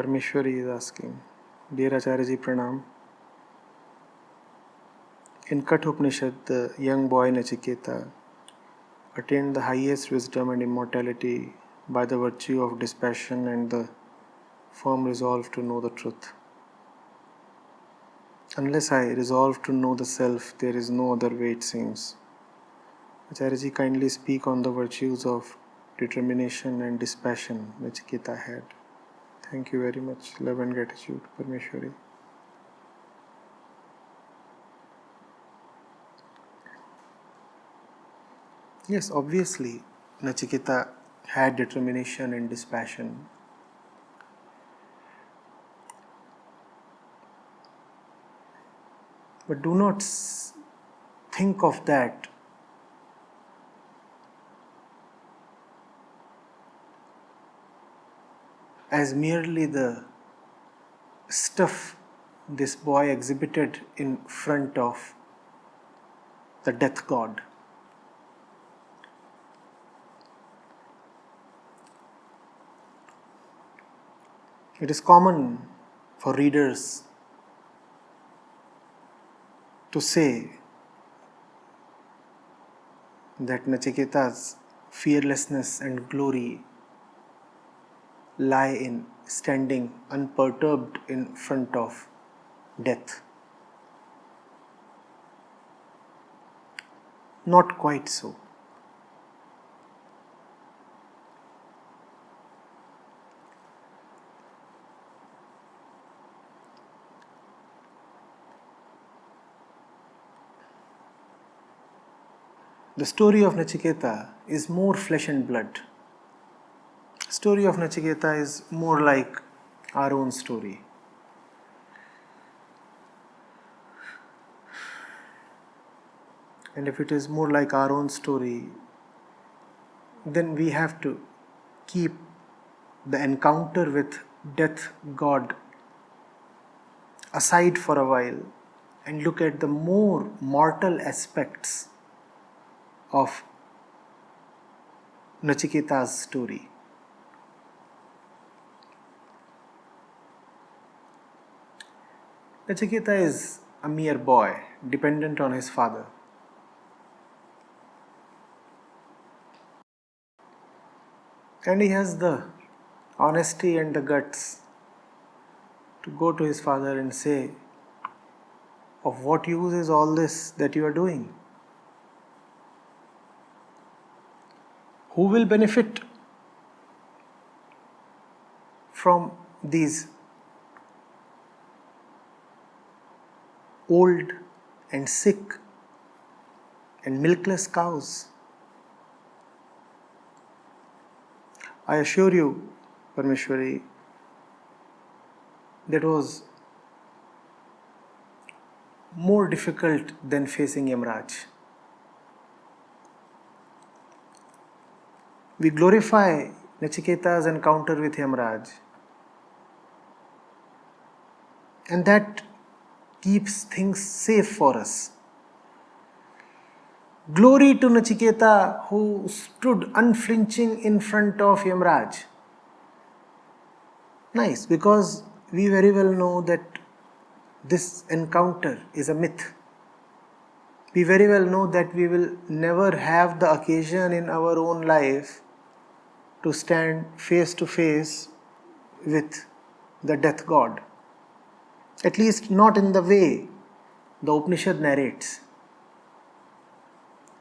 Parmeshwari is asking, Dear Acharya Ji Pranam, in Katha Upanishad, the young boy Nachiketa attained the highest wisdom and immortality by the virtue of dispassion and the firm resolve to know the truth. Unless I resolve to know the self, there is no other way, it seems. Acharya Ji, kindly speak on the virtues of determination and dispassion Nachiketa had. Thank you very much. Love and gratitude, Parmeshwari. Yes, obviously, Nachiketa had determination and dispassion. But do not think of that as merely the stuff this boy exhibited in front of the death god. It is common for readers to say that Nachiketa's fearlessness and glory lie in standing unperturbed in front of death. Not quite so. The story of Nachiketa is more flesh and blood. The story of Nachiketa is more like our own story. And if it is more like our own story, then we have to keep the encounter with death god aside for a while and look at the more mortal aspects of Nachiketa's story. Nachiketa is a mere boy, dependent on his father. And he has the honesty and the guts to go to his father and say, of what use is all this that you are doing? Who will benefit from these old and sick and milkless cows? I assure you, Parmeshwari, that was more difficult than facing Yamraj. We glorify Nachiketa's encounter with Yamraj, and that keeps things safe for us. Glory to Nachiketa who stood unflinching in front of Yamraj. Nice, because we very well know that this encounter is a myth. We very well know that we will never have the occasion in our own life to stand face to face with the death god. At least not in the way the Upanishad narrates.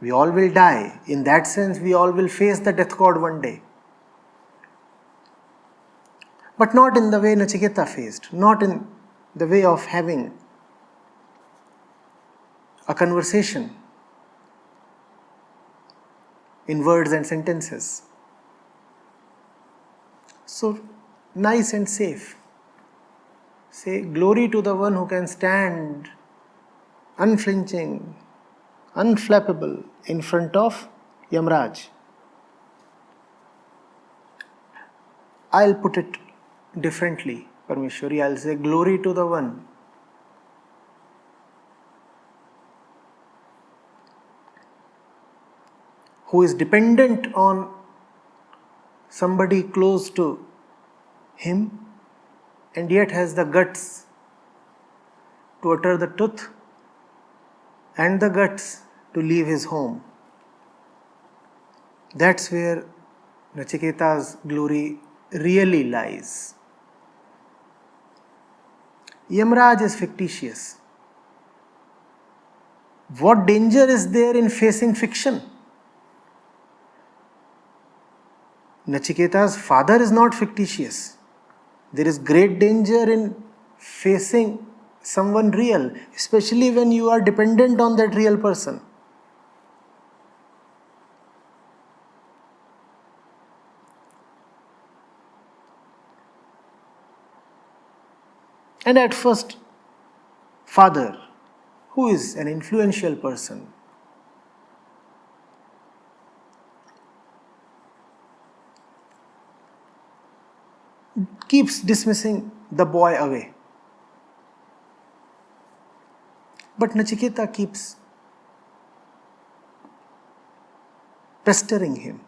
We all will die. In that sense, we all will face the death god one day. But not in the way Nachiketa faced, not in the way of having a conversation in words and sentences. So, nice and safe. Say, glory to the one who can stand unflinching, unflappable in front of Yamraj. I'll put it differently, Parmeshwari. I'll say, glory to the one who is dependent on somebody close to him and yet has the guts to utter the truth and the guts to leave his home. That's where Nachiketa's glory really lies. Yamraj is fictitious. What danger is there in facing fiction? Nachiketa's father is not fictitious. There is great danger in facing someone real, especially when you are dependent on that real person. And at first, father, who is an influential person, keeps dismissing the boy away. But Nachiketa keeps pestering him.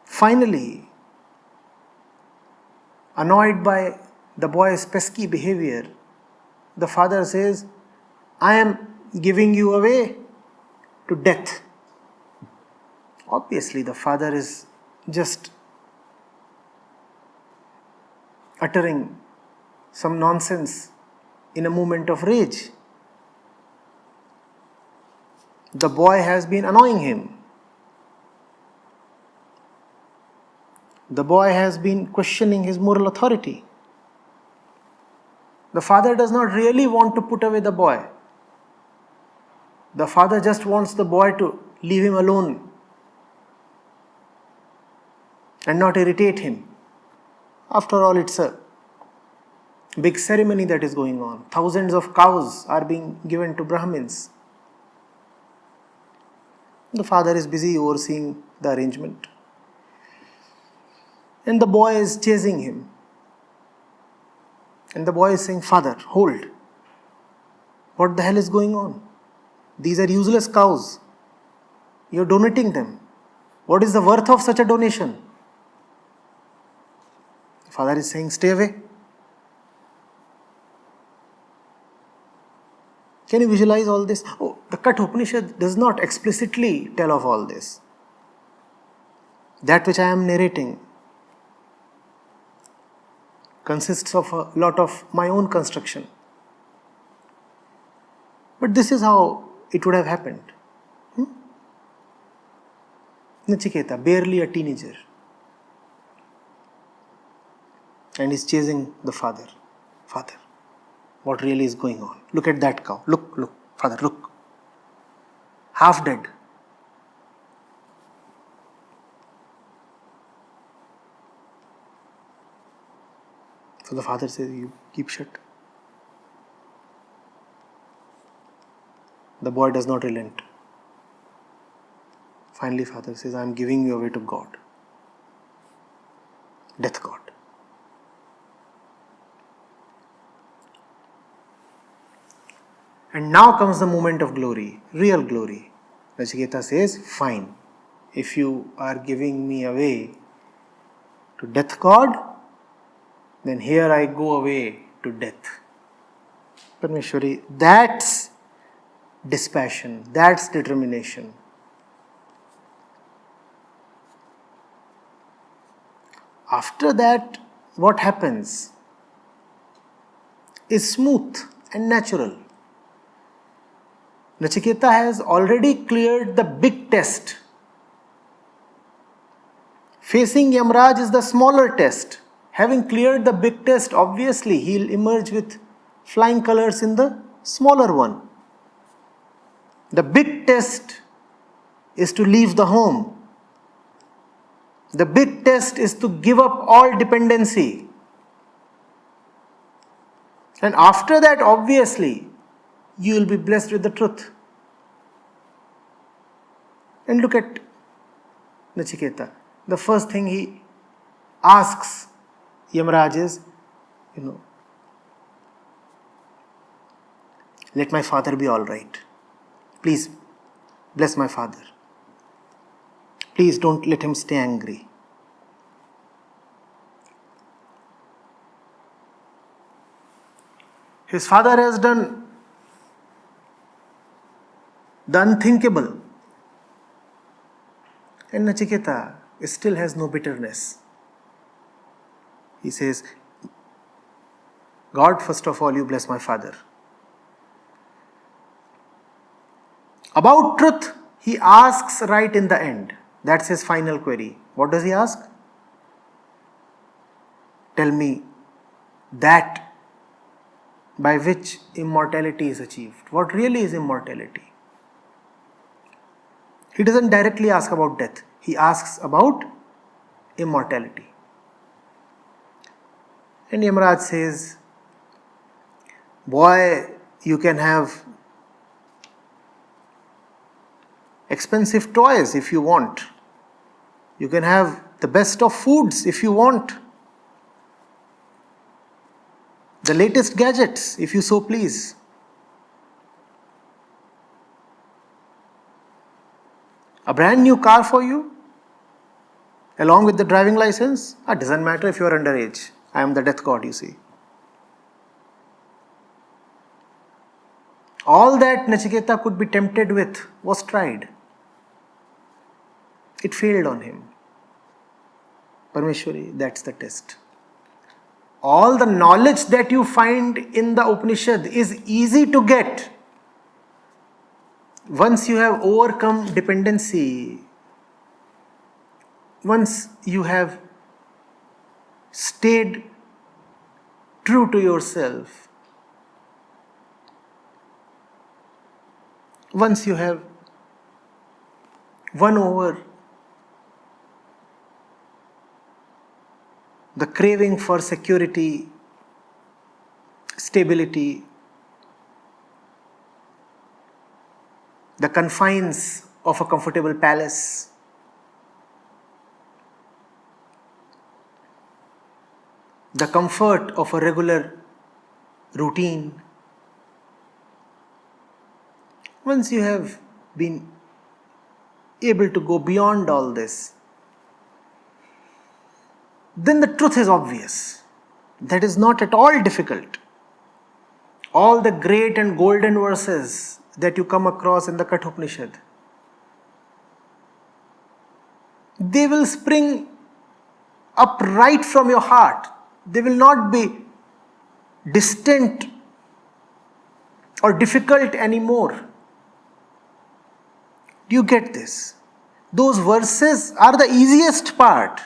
Finally, annoyed by the boy's pesky behavior, the father says, I am giving you away to death. Obviously, the father is just uttering some nonsense in a moment of rage. The boy has been annoying him. The boy has been questioning his moral authority. The father does not really want to put away the boy. The father just wants the boy to leave him alone and not irritate him. After all, it's a big ceremony that is going on. Thousands of cows are being given to Brahmins. The father is busy overseeing the arrangement. And the boy is chasing him. And the boy is saying, Father, hold. What the hell is going on? These are useless cows. You're donating them. What is the worth of such a donation? The father is saying, stay away. Can you visualize all this? Oh, the Katha Upanishad does not explicitly tell of all this. That which I am narrating consists of a lot of my own construction. But this is how it would have happened. Nachiketa, barely a teenager, and is chasing the father. Father, what really is going on? Look at that cow. Look, father, look. Half dead. So the father says, you keep shut. The boy does not relent. Finally, father says, I am giving you away to God. Death God. And now comes the moment of glory, real glory. Nachiketa says, fine. If you are giving me away to death God, then here I go away to death. Parmeshwari, that's dispassion, that's determination. After that, what happens is smooth and natural. Nachiketa has already cleared the big test. Facing Yamraj is the smaller test. Having cleared the big test, obviously he'll emerge with flying colors in the smaller one. The big test is to leave the home. The big test is to give up all dependency. And after that, obviously, you will be blessed with the truth. And look at Nachiketa. The first thing he asks Yamraj is, let my father be all right. Please bless my father. Please don't let him stay angry. His father has done the unthinkable. And Nachiketa still has no bitterness. He says, God, first of all, you bless my father. About truth, he asks right in the end. That's his final query. What does he ask? Tell me that by which immortality is achieved. What really is immortality? He doesn't directly ask about death. He asks about immortality. And Yamaraj says, boy, you can have expensive toys if you want. You can have the best of foods if you want. The latest gadgets if you so please. A brand new car for you, along with the driving license. It doesn't matter if you are underage. I am the death god, you see. All that Nachiketa could be tempted with was tried. It failed on him. Parmeshwari, that's the test. All the knowledge that you find in the Upanishad is easy to get once you have overcome dependency, once you have stayed true to yourself, once you have won over the craving for security, stability, the confines of a comfortable palace, the comfort of a regular routine. Once you have been able to go beyond all this, then the truth is obvious. That is not at all difficult. All the great and golden verses that you come across in the Katha Upanishad, they will spring up right from your heart. They will not be distant or difficult anymore. Do you get this? Those verses are the easiest part.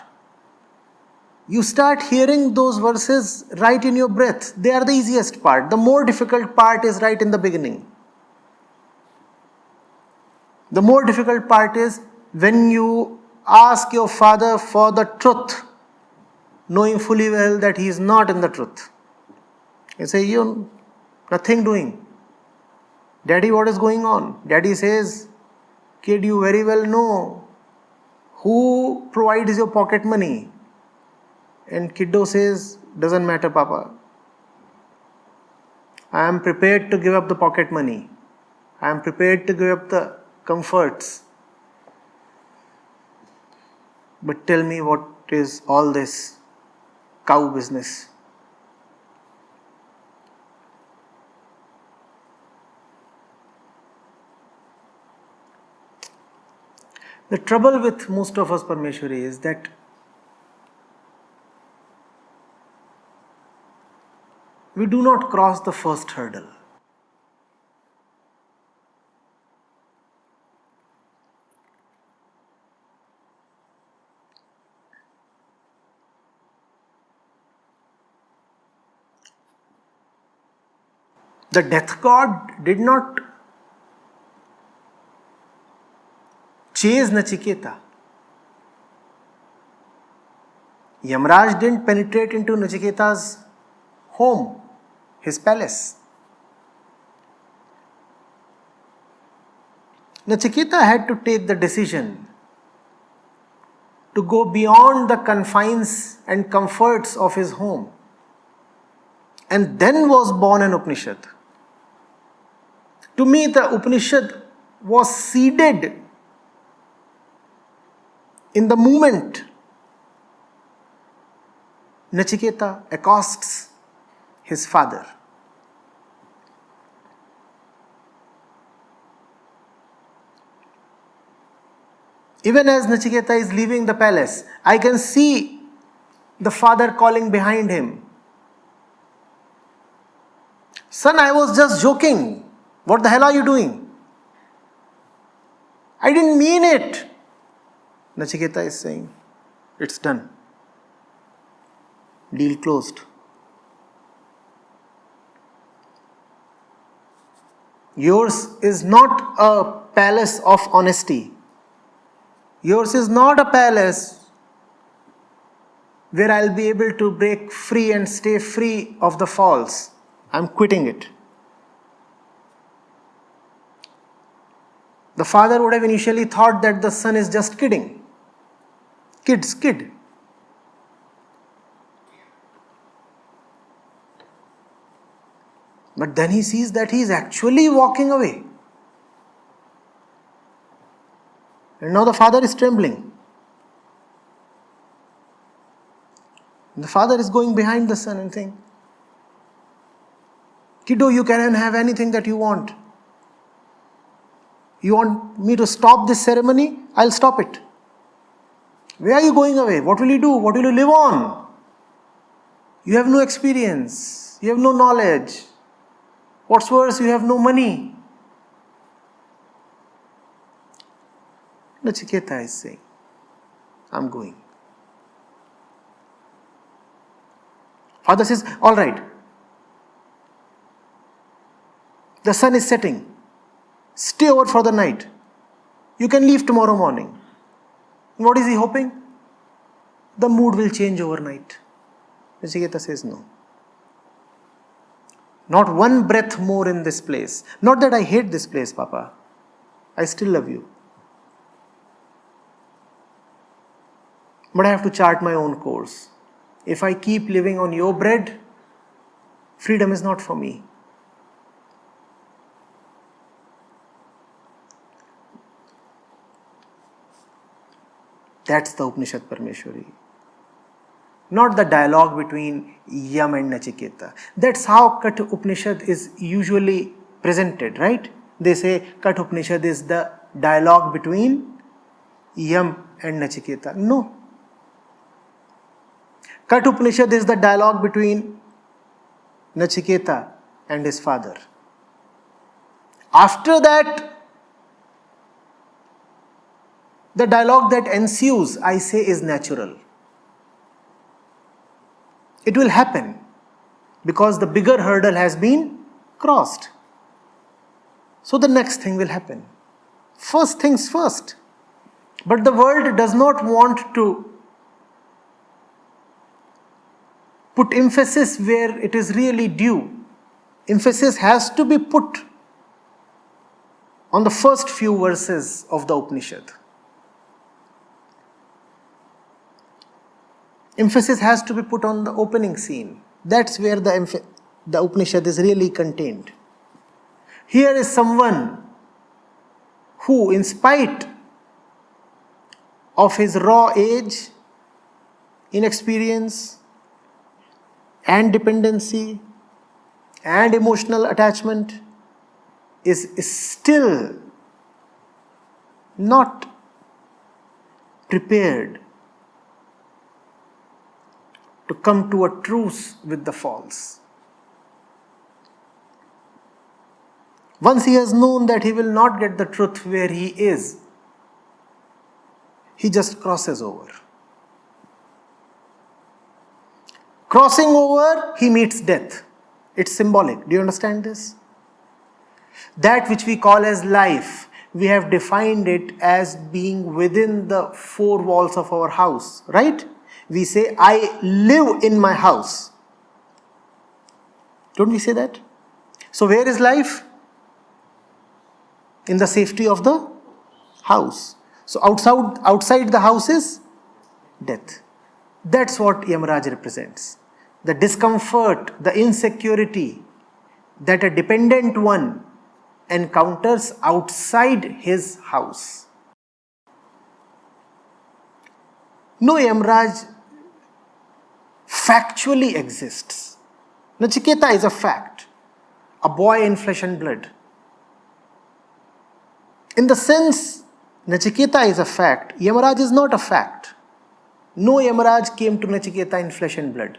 You start hearing those verses right in your breath. They are the easiest part. The more difficult part is right in the beginning. The more difficult part is when you ask your father for the truth, knowing fully well that he is not in the truth. You say, you nothing doing. Daddy, what is going on? Daddy says, kid, you very well know who provides your pocket money. And kiddo says, doesn't matter, Papa. I am prepared to give up the pocket money. I am prepared to give up the comforts. But tell me, what is all this cow business? The trouble with most of us, Parmeshwari, is that we do not cross the first hurdle. The death god did not chase Nachiketa. Yamaraj didn't penetrate into Nachiketa's home, his palace. Nachiketa had to take the decision to go beyond the confines and comforts of his home. And then was born an Upanishad. To me, the Upanishad was seeded in the moment Nachiketa accosts his father. Even as Nachiketa is leaving the palace, I can see the father calling behind him, "Son, I was just joking. What the hell are you doing? I didn't mean it." Nachiketa is saying, "It's done. Deal closed." Yours is not a palace of honesty. Yours is not a palace where I'll be able to break free and stay free of the false. I'm quitting it. The father would have initially thought that the son is just kidding. Kid's kid. But then he sees that he is actually walking away. And now the father is trembling. And the father is going behind the son and saying, "Kiddo, you can have anything that you want. You want me to stop this ceremony? I'll stop it. Where are you going away? What will you do? What will you live on? You have no experience. You have no knowledge. What's worse, you have no money." Nachiketa is saying, "I'm going." Father says, "All right. The sun is setting. Stay over for the night. You can leave tomorrow morning." What is he hoping? The mood will change overnight. Nachiketa says, "No. Not one breath more in this place. Not that I hate this place, Papa. I still love you. But I have to chart my own course. If I keep living on your bread, freedom is not for me." That's the Upanishad Parmeshwari. Not the dialogue between Yam and Nachiketa. That's how Katha Upanishad is usually presented, right? They say Katha Upanishad is the dialogue between Yam and Nachiketa. No. Katha Upanishad is the dialogue between Nachiketa and his father. After that, the dialogue that ensues, I say, is natural. It will happen because the bigger hurdle has been crossed. So the next thing will happen. First things first. But the world does not want to put emphasis where it is really due. Emphasis has to be put on the first few verses of the Upanishad. Emphasis has to be put on the opening scene. That's where the Upanishad is really contained. Here is someone who, in spite of his raw age, inexperience, and dependency, and emotional attachment, is still not prepared to come to a truce with the false. Once he has known that he will not get the truth where he is, he just crosses over. Crossing over, he meets death. It's symbolic. Do you understand this? That which we call as life, we have defined it as being within the four walls of our house, right? We say, "I live in my house." Don't we say that? So where is life? In the safety of the house. So outside the house is death. That's what Yamaraj represents. The discomfort, the insecurity that a dependent one encounters outside his house. No Yamaraj factually exists. Nachiketa is a fact, a boy in flesh and blood. In the sense Nachiketa is a fact. Yamaraj is not a fact. No Yamaraj came to Nachiketa in flesh and blood.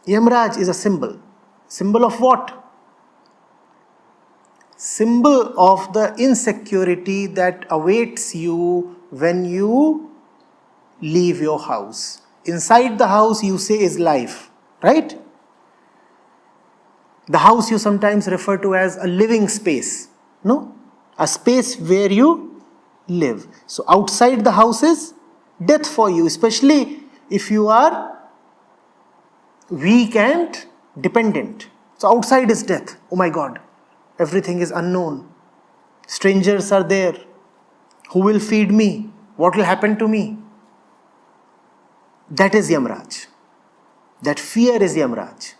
Yamaraj is a symbol. Symbol of what? Symbol of the insecurity that awaits you when you leave your house. Inside the house, you say, is life, right? The house you sometimes refer to as a living space, no? A space where you live. So outside the house is death for you, especially if you are weak and dependent. So outside is death. Oh my God, everything is unknown. Strangers are there. Who will feed me? What will happen to me? That is Yamaraj. That fear is Yamaraj.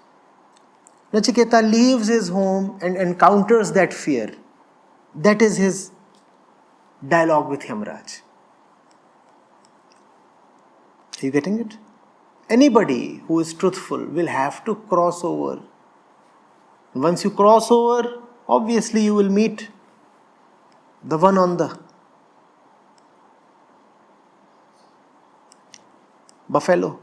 Nachiketa leaves his home and encounters that fear. That is his dialogue with Yamaraj. Are you getting it? Anybody who is truthful will have to cross over. Once you cross over, obviously you will meet the one on the buffalo.